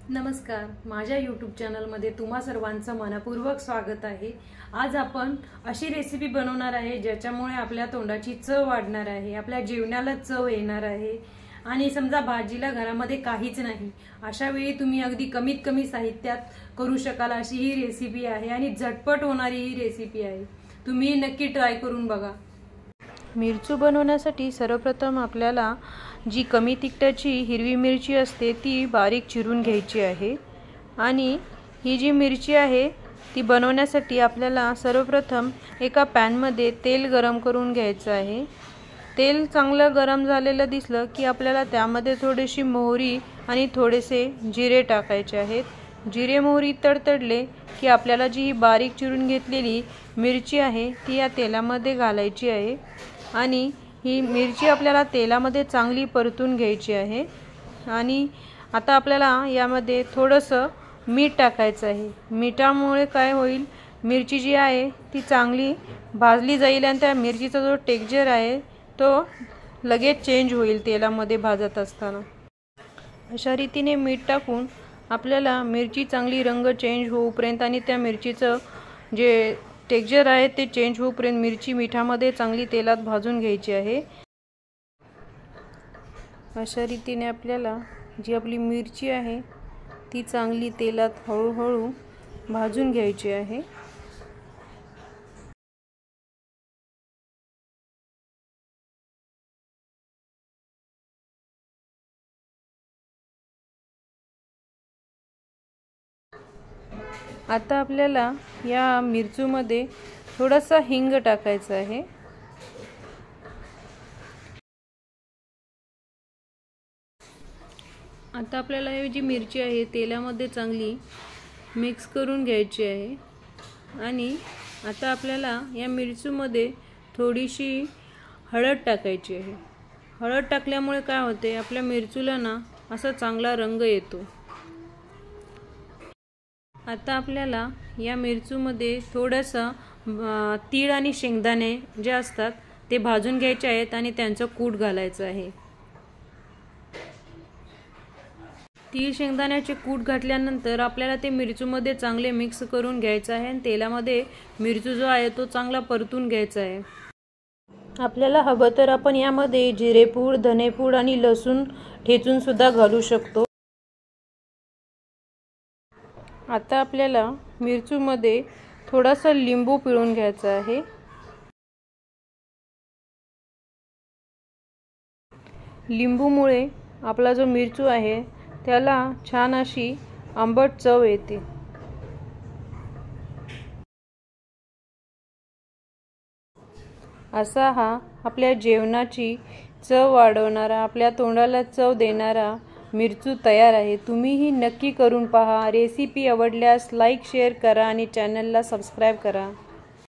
नमस्कार, माझ्या YouTube चॅनलमध्ये तुम्हा सर्वांचं मनपूर्वक स्वागत आहे। आज आपण अशी रेसिपी बनवणार आहे ज्याच्यामुळे आपल्या तोंडाची चव वाढणार आहे, आपल्या जेवणाला चव येणार आहे। आणि समजा भाजीला घरामध्ये काहीच नाही, अशा वेळी तुम्ही अगदी कमीत कमी साहित्यात करू शकाल अशी ही रेसिपी आहे आणि झटपट होणारी ही रेसिपी आहे। तुम्ही नक्की ट्राय करून बघा। मिरचू बनवण्यासाठी सर्वप्रथम आपल्याला जी कमी तिखटाची हिरवी मिरची असते ती बारीक चिरून घ्यायची आहे। आणि ही जी मिरची आहे ती बनवण्यासाठी आपल्याला सर्वप्रथम एका पॅन मध्ये तेल गरम करून घ्यायचं आहे। तेल चांगलं गरम झालेलं दिसलं की आपल्याला त्यामध्ये थोडीशी मोहरी आणि थोडेसे जिरे टाकायचे आहेत। जिरे मोहरी तडतडले की आपल्याला जी बारीक चिरून घेतलेली मिरची आहे ती या तेलामध्ये घालायची आहे आणि ही मिरची आपल्याला तेलामध्ये चांगली परतून घ्यायची आहे। आणि आता आपल्याला यामध्ये थोडंसं मीठ टाकायचं आहे। मिठामुळे काय होईल, मिरची जी आहे ती चांगली भाजली जाईल आणि त्या मिरचीचा जो टेक्स्चर आहे तो लगेच चेंज होईल तेलामध्ये भाजत असताना। अशा रीतीने मीठ टाकून आपल्याला मिरची चांगली रंग चेंज होऊपर्यंत आणि त्या मिरचीचं जे टेक्स्चर आहे ते चेंज होऊपर्यंत मिरची मिठामध्ये चांगली तेलात भाजून घ्यायची आहे। अशा रीतीने आपल्याला जी आपली मिरची आहे ती चांगली तेलात हळूहळू भाजून घ्यायची आहे। आता आपल्याला या मिरचूमध्ये थोडासा हिंग टाकायचा आहे। आता आपल्याला ही जी मिरची आहे तेलामध्ये चांगली मिक्स करून घ्यायची आहे। आणि आता आपल्याला या मिरचीमध्ये थोडीशी हळद टाकायची आहे। हळद टाकल्यामुळे काय होते, आपल्या मिरचीला ना असा चांगला रंग येतो। आता आपल्याला या मिरचीमध्ये थोडंसं तीळ आणि शेंगदाणे जे असतात ते भाजून घ्यायचे आहेत आणि त्यांचं कूट घालायचं आहे। तीळ शेंगदाण्याचे कूट घातल्यानंतर आपल्याला ते मिरचीमध्ये चांगले मिक्स करून घ्यायचं आहे आणि तेलामध्ये मिरची जो आहे तो चांगला परतून घ्यायचा आहे। आपल्याला हवं तर आपण यामध्ये जिरेपूड, धनेपूड आणि लसूण ठेचून सुद्धा घालू शकतो। आता आपल्याला मिरचीमध्ये थोडासा लिंबू पिळून घ्यायचा आहे। लिंबूमुळे आपला जो मिरचू आहे त्याला छान अशी आंबट चव येते। असा हा आपल्या जेवणाची चव वाढवणारा, आपल्या तोंडाला चव देणारा मिरचू तयार आहे। तुम्हीही नक्की करून पहा। रेसिपी आवडल्यास लाईक शेअर करा आणि चॅनलला सबस्क्राईब करा।